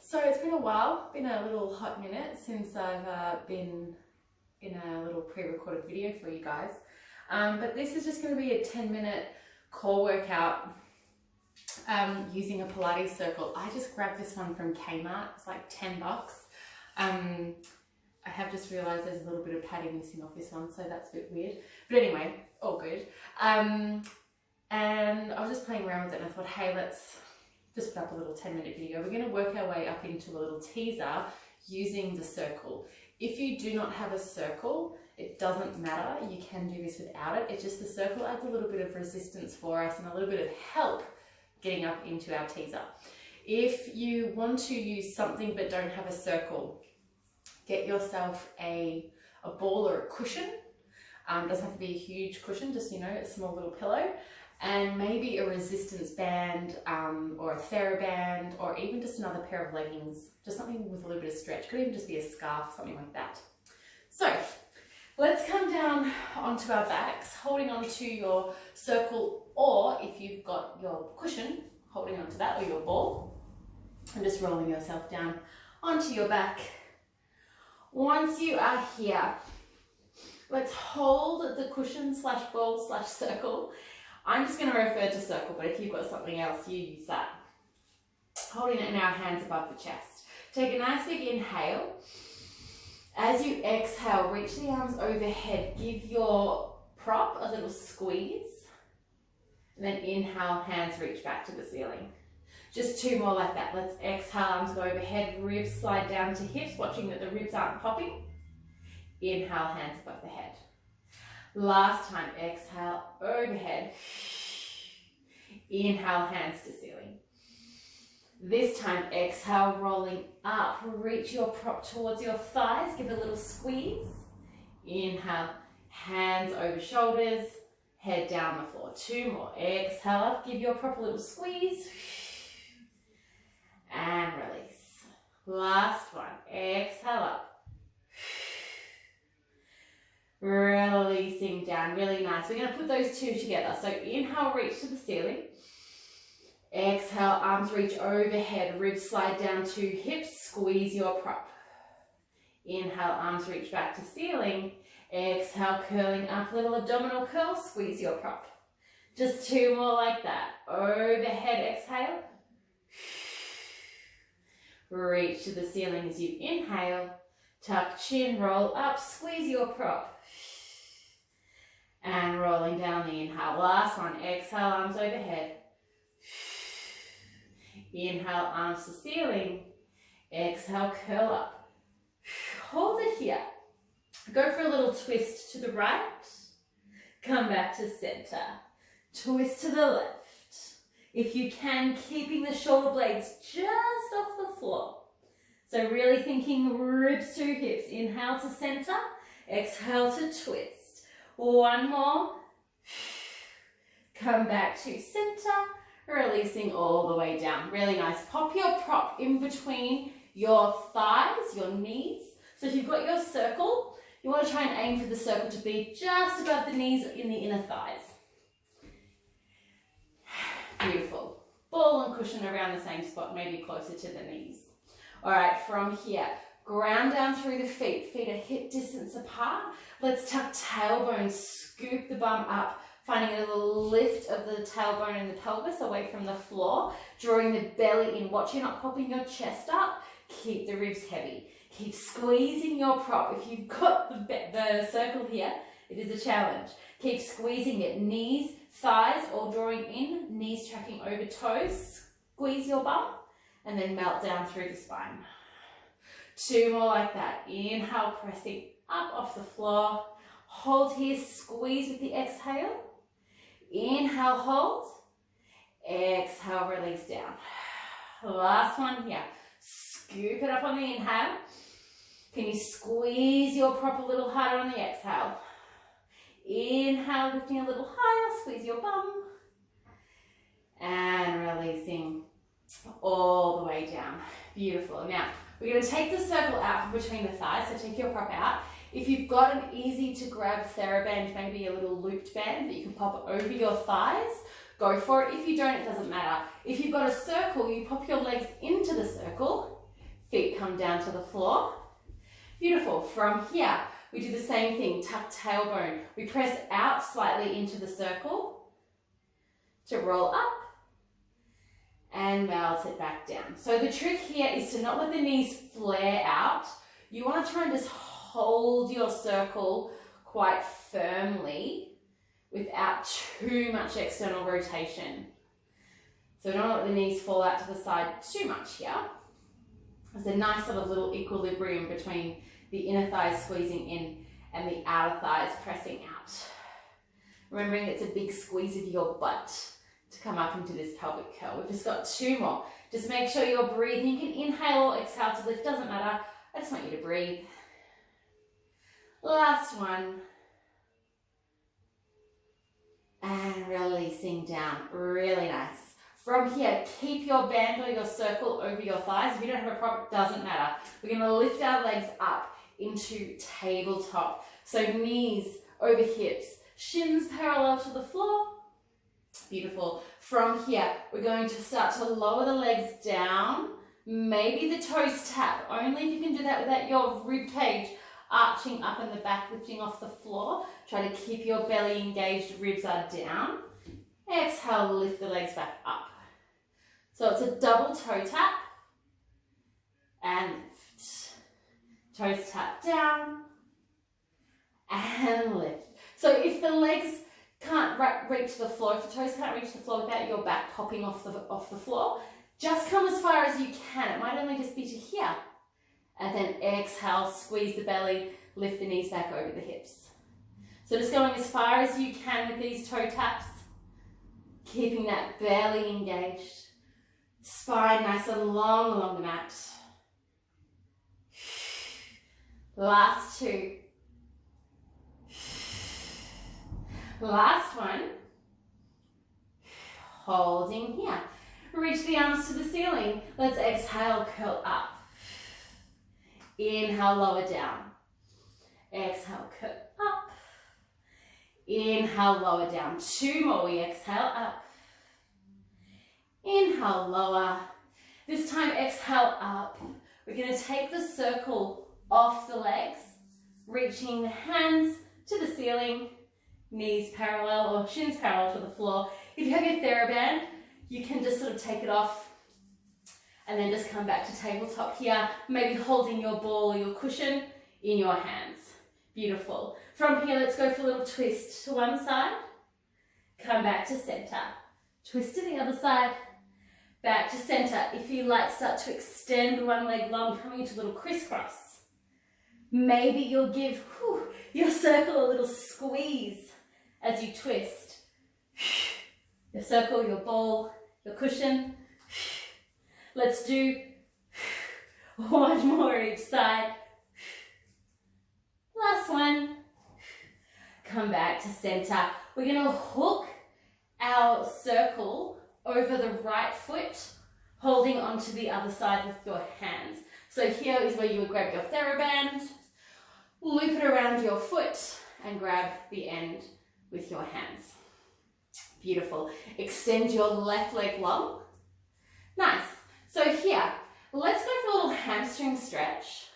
So it's been a while, been a little hot minute since I've been in a little pre-recorded video for you guys. But this is just going to be a 10-minute core workout using a Pilates circle. I just grabbed this one from Kmart. It's like 10 bucks. I have just realised there's a little bit of padding missing off this one, so that's a bit weird. But anyway, all good. And I was just playing around with it and I thought, hey, let's just put up a little 10-minute video. We're going to work our way up into a little teaser using the circle. If you do not have a circle, it doesn't matter. You can do this without it. It's just the circle adds a little bit of resistance for us and a little bit of help getting up into our teaser. If you want to use something but don't have a circle, get yourself a ball or a cushion. It doesn't have to be a huge cushion, just, you know, a small little pillow. And maybe a resistance band or a TheraBand, or even just another pair of leggings, just something with a little bit of stretch. Could even just be a scarf, something like that. So let's come down onto our backs, holding onto your circle, or if you've got your cushion, holding onto that, or your ball, and just rolling yourself down onto your back. Once you are here, let's hold the cushion slash ball slash circle. I'm just going to refer to circle, but if you've got something else, you use that. Holding it in our hands above the chest. Take a nice big inhale. As you exhale, reach the arms overhead. Give your prop a little squeeze. And then inhale, hands reach back to the ceiling. Just two more like that. Let's exhale, arms go overhead, ribs slide down to hips, watching that the ribs aren't popping. Inhale, hands above the head. Last time, exhale, overhead. Inhale, hands to ceiling. This time, exhale, rolling up. Reach your prop towards your thighs. Give it a little squeeze. Inhale, hands over shoulders, head down the floor. Two more. Exhale up, give your prop a little squeeze. And release. Last one. Exhale up. Releasing down, really nice. We're going to put those two together. So inhale, reach to the ceiling. Exhale, arms reach overhead, ribs slide down to hips, squeeze your prop. Inhale, arms reach back to ceiling. Exhale, curling up, little abdominal curl, squeeze your prop. Just two more like that. Overhead, exhale. Reach to the ceiling as you inhale. Tuck chin, roll up, squeeze your prop. And rolling down the inhale. Last one, exhale, arms overhead. Inhale, arms to ceiling. Exhale, curl up. Hold it here. Go for a little twist to the right. Come back to center. Twist to the left. If you can, keeping the shoulder blades just off the floor. So really thinking ribs to hips. Inhale to center. Exhale to twist. One more. Come back to center. Releasing all the way down. Really nice. Pop your prop in between your thighs, your knees. So if you've got your circle, you want to try and aim for the circle to be just above the knees in the inner thighs. Beautiful. Ball and cushion around the same spot, maybe closer to the knees. All right, from here, ground down through the feet. Feet are hip distance apart. Let's tuck tailbone, scoop the bum up, finding a little lift of the tailbone and the pelvis away from the floor, drawing the belly in. Watch you're not popping your chest up. Keep the ribs heavy. Keep squeezing your prop. If you've got the circle here, it is a challenge. Keep squeezing it. Knees, thighs, all drawing in. Knees tracking over toes. Squeeze your bum. And then melt down through the spine. Two more like that. Inhale, pressing up off the floor. Hold here, squeeze with the exhale. Inhale, hold. Exhale, release down. Last one here. Scoop it up on the inhale. Can you squeeze your prop a little harder on the exhale? Inhale, lifting a little higher, squeeze your bum. And releasing all the way down. Beautiful. Now, we're going to take the circle out from between the thighs, so take your prop out. If you've got an easy to grab TheraBand, maybe a little looped band that you can pop over your thighs, go for it. If you don't, it doesn't matter. If you've got a circle, you pop your legs into the circle circle. Feet come down to the floor. Beautiful. From here, we do the same thing, tuck tailbone. We press out slightly into the circle to roll up and melt it back down. So the trick here is to not let the knees flare out. You want to try and just hold your circle quite firmly without too much external rotation. So don't let the knees fall out to the side too much here. There's a nice sort of little equilibrium between the inner thighs squeezing in and the outer thighs pressing out. Remembering it's a big squeeze of your butt to come up into this pelvic curl. We've just got 2 more. Just make sure you're breathing. You can inhale or exhale to lift, doesn't matter. I just want you to breathe. Last one. And releasing down, really nice. From here, keep your band or your circle over your thighs. If you don't have a prop, it doesn't matter. We're gonna lift our legs up into tabletop. So knees over hips, shins parallel to the floor. Beautiful. From here, we're going to start to lower the legs down. Maybe the toes tap, only if you can do that without your rib cage arching up in the back, lifting off the floor. Try to keep your belly engaged, ribs are down. Exhale, lift the legs back up. So it's a double toe tap and lift. Toes tap down and lift. So if the legs can't reach the floor, if the toes can't reach the floor without your back popping off the floor, just come as far as you can. It might only just be to here. And then exhale, squeeze the belly, lift the knees back over the hips. So just going as far as you can with these toe taps, keeping that belly engaged, spine nice and long along the mat. Last 2. Last one. Holding here. Reach the arms to the ceiling. Let's exhale, curl up. Inhale, lower down. Exhale, curl up. Inhale, lower down. 2 more. We exhale up. Inhale, lower. This time, exhale up. We're going to take the circle off the legs, reaching the hands to the ceiling, knees parallel or shins parallel to the floor. If you have your TheraBand, you can just sort of take it off and then just come back to tabletop here, maybe holding your ball or your cushion in your hands. Beautiful. From here, let's go for a little twist to one side, come back to center, twist to the other side, back to center. If you like, start to extend one leg long, coming into a little crisscross. Maybe you'll give your circle a little squeeze as you twist. Your circle, your ball, your cushion. Let's do 1 more each side. Last one. Come back to center. We're going to hook our circle over the right foot, holding onto the other side with your hands. So here is where you would grab your TheraBand, loop it around your foot, and grab the end with your hands. Beautiful. Extend your left leg long. Nice. So here, let's go for a little hamstring stretch.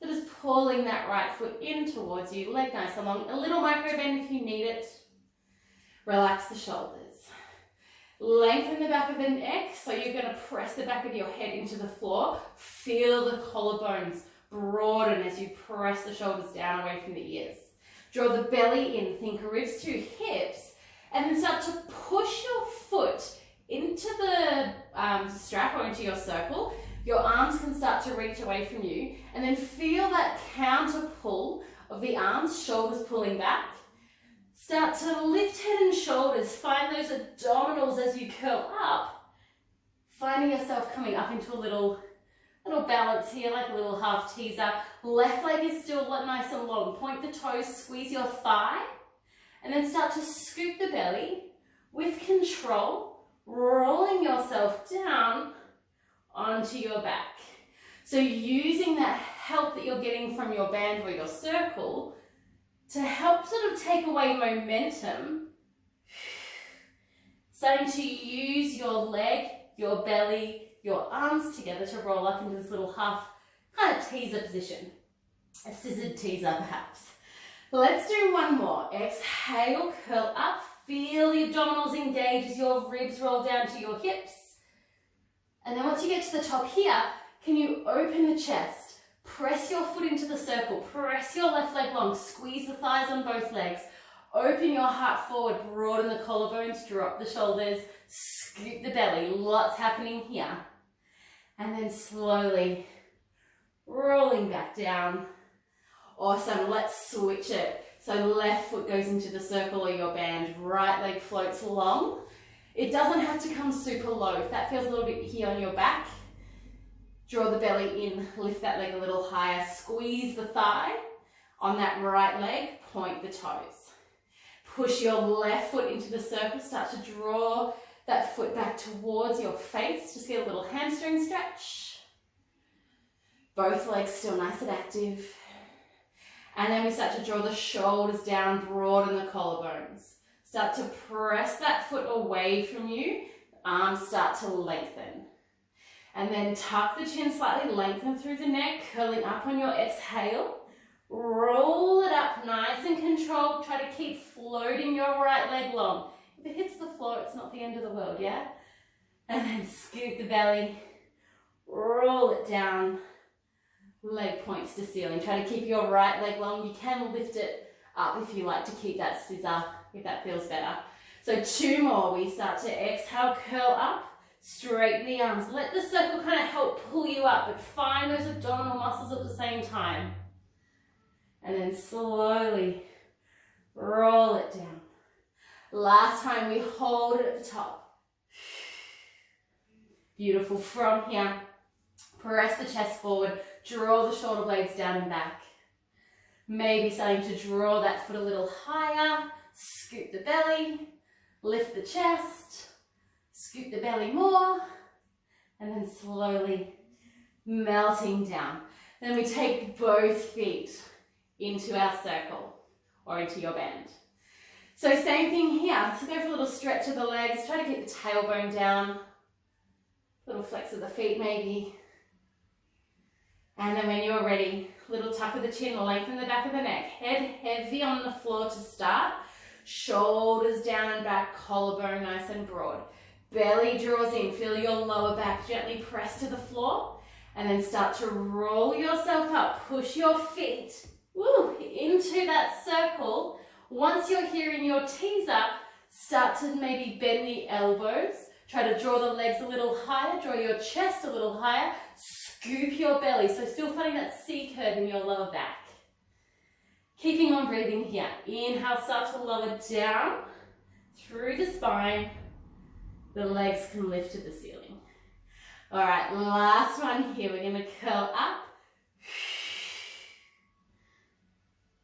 So just pulling that right foot in towards you, leg nice and long. A little micro bend if you need it. Relax the shoulders. Lengthen the back of the neck, so you're going to press the back of your head into the floor. Feel the collarbones broaden as you press the shoulders down away from the ears. Draw the belly in, think ribs to hips, and then start to push your foot into the strap or into your circle. Your arms can start to reach away from you, and then feel that counter pull of the arms, shoulders pulling back. Start to lift head and shoulders, find those abdominals as you curl up, finding yourself coming up into a little balance here, like a little half teaser. Left leg is still nice and long. Point the toes, squeeze your thigh, and then start to scoop the belly with control, rolling yourself down onto your back. So using that help that you're getting from your band or your circle to help sort of take away momentum, starting to use your leg, your belly, your arms together to roll up into this little half kind of teaser position. A scissored teaser perhaps. Let's do one more. Exhale, curl up. Feel the abdominals engage as your ribs roll down to your hips. And then once you get to the top here, can you open the chest? Press your foot into the circle. Press your left leg long. Squeeze the thighs on both legs. Open your heart forward. Broaden the collarbones. Drop the shoulders. Scoop the belly. Lots happening here. And then slowly rolling back down. Awesome. Let's switch it. So left foot goes into the circle or your band. Right leg floats along. It doesn't have to come super low. If that feels a little bit here on your back, draw the belly in, lift that leg a little higher, squeeze the thigh on that right leg, point the toes. Push your left foot into the circle, start to draw that foot back towards your face. Just get a little hamstring stretch. Both legs still nice and active. And then we start to draw the shoulders down, broaden the collarbones. Start to press that foot away from you. Arms start to lengthen. And then tuck the chin slightly, lengthen through the neck, curling up on your exhale. Roll it up nice and controlled. Try to keep floating your right leg long. If it hits the floor, it's not the end of the world, yeah? And then scoop the belly. Roll it down. Leg points to ceiling. Try to keep your right leg long. You can lift it up if you like to keep that scissor, if that feels better. So 2 more. We start to exhale, curl up, straighten the arms. Let the circle kind of help pull you up, but find those abdominal muscles at the same time. And then slowly roll it down. Last time, we hold it at the top. Beautiful. From here, press the chest forward, draw the shoulder blades down and back. Maybe starting to draw that foot a little higher, scoop the belly, lift the chest, scoop the belly more, and then slowly melting down. Then we take both feet into our circle or into your band. So same thing here. So go for a little stretch of the legs. Try to keep the tailbone down. Little flex of the feet maybe. And then when you're ready, little tuck of the chin, lengthen the back of the neck. Head heavy on the floor to start. Shoulders down and back, collarbone nice and broad. Belly draws in. Feel your lower back gently press to the floor. And then start to roll yourself up. Push your feet into that circle. Once you're here in your teaser, start to maybe bend the elbows. Try to draw the legs a little higher, draw your chest a little higher, scoop your belly. So still finding that C curve in your lower back. Keeping on breathing here. Inhale, start to lower down through the spine. The legs can lift to the ceiling. All right, last one here. We're going to curl up.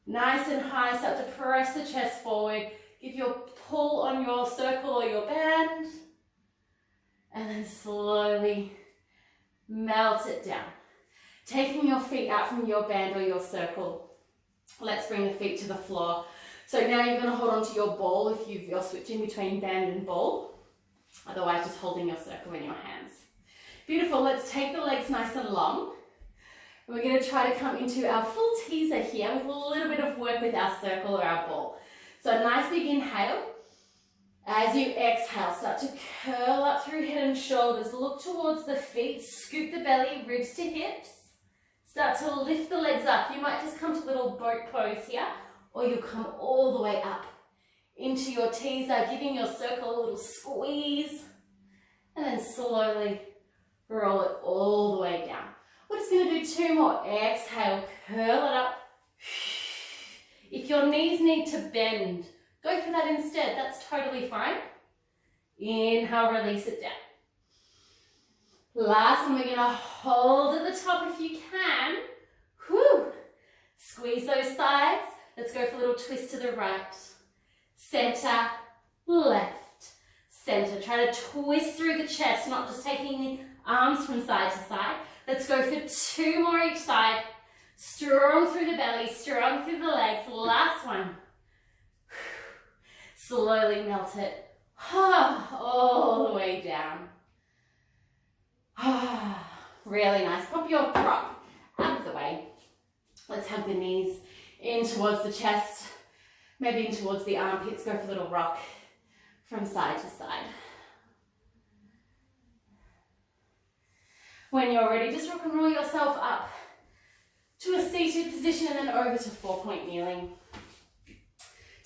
Nice and high, start to press the chest forward. Give your pull on your circle or your band. And then slowly melt it down. Taking your feet out from your band or your circle. Let's bring the feet to the floor. So now you're going to hold on to your ball if you're switching between band and ball. Otherwise, just holding your circle in your hands. Beautiful. Let's take the legs nice and long. We're going to try to come into our full teaser here with a little bit of work with our circle or our ball. So a nice big inhale. As you exhale, start to curl up through head and shoulders. Look towards the feet. Scoop the belly, ribs to hips. Start to lift the legs up. You might just come to a little boat pose here, or you'll come all the way up into your teaser, giving your circle a little squeeze. And then slowly roll it all the way down. We're just going to do 2 more. Exhale, curl it up. If your knees need to bend, go for that instead. That's totally fine. Inhale, release it down. Last one, we're going to hold at the top if you can. Whew. Squeeze those thighs. Let's go for a little twist to the right. Center, left, center. Try to twist through the chest, not just taking the arms from side to side. Let's go for 2 more each side. Strong through the belly, strong through the legs. Last one. Slowly melt it all the way down. Really nice. Pop your prop out of the way. Let's hug the knees in towards the chest, maybe in towards the armpits. Go for a little rock from side to side. When you're ready, just rock and roll yourself up to a seated position and then over to 4-point kneeling.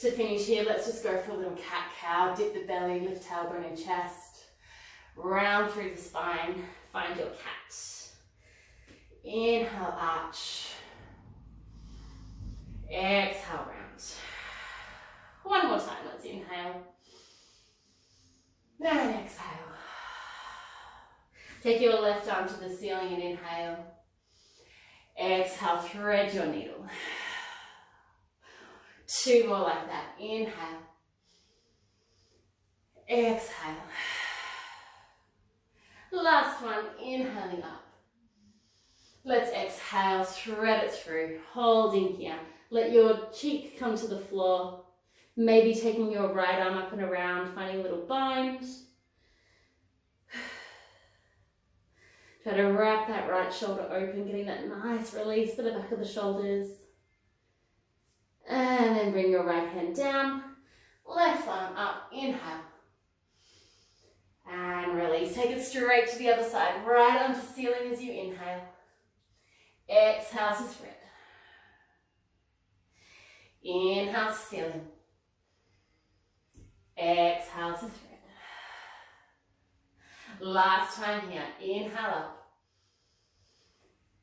To finish here, let's just go for a little cat-cow. Dip the belly, lift tailbone and chest. Round through the spine. Find your cat. Inhale, arch. Exhale, round. One more time, let's inhale. And exhale. Take your left arm to the ceiling and inhale. Exhale, thread your needle. 2 more like that. Inhale. Exhale. Last one, inhaling up. Let's exhale, thread it through, holding here. Let your cheek come to the floor. Maybe taking your right arm up and around, finding a little bind. Try to wrap that right shoulder open, getting that nice release for the back of the shoulders. And then bring your right hand down, left arm up, inhale. And release, take it straight to the other side, right onto ceiling as you inhale. Exhale to thread. Inhale to ceiling. Exhale to thread. Last time here, inhale up.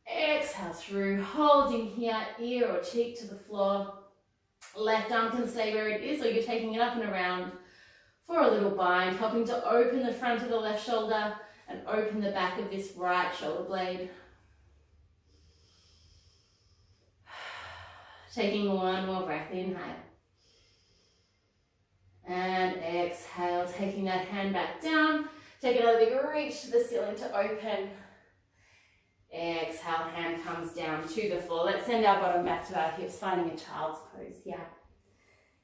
Exhale through, holding here, ear or cheek to the floor. Left arm can stay where it is, or you're taking it up and around for a little bind, helping to open the front of the left shoulder and open the back of this right shoulder blade. Taking one more breath, inhale. And exhale, taking that hand back down. Take another big reach to the ceiling to open. Exhale, hand comes down to the floor. Let's send our bottom back to our hips, finding a child's pose here.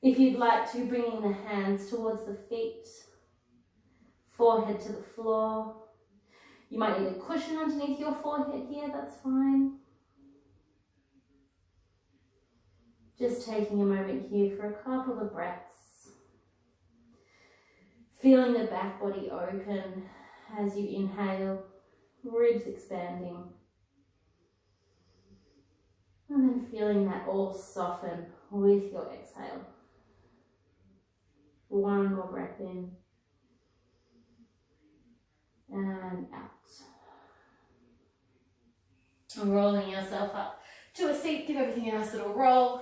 If you'd like to, bringing the hands towards the feet, forehead to the floor. You might need a cushion underneath your forehead here, that's fine. Just taking a moment here for a couple of breaths. Feeling the back body open as you inhale, ribs expanding. And then feeling that all soften with your exhale. One more breath in. And out. Rolling yourself up to a seat, give everything a nice little roll.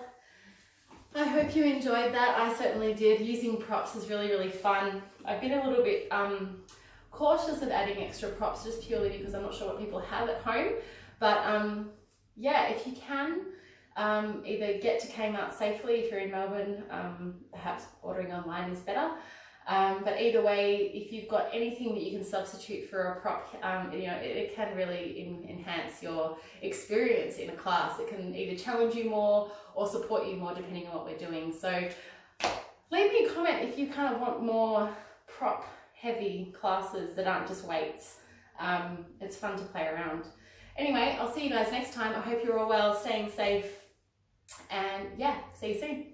I hope you enjoyed that. I certainly did. Using props is really, really fun. I've been a little bit cautious of adding extra props just purely because I'm not sure what people have at home. But yeah, if you can, either get to Kmart safely if you're in Melbourne, perhaps ordering online is better. But either way, if you've got anything that you can substitute for a prop, you know, it can really enhance your experience in a class. It can either challenge you more or support you more depending on what we're doing. So leave me a comment if you kind of want more prop heavy classes that aren't just weights. It's fun to play around. Anyway, I'll see you guys next time. I hope you're all well, staying safe, and yeah, see you soon.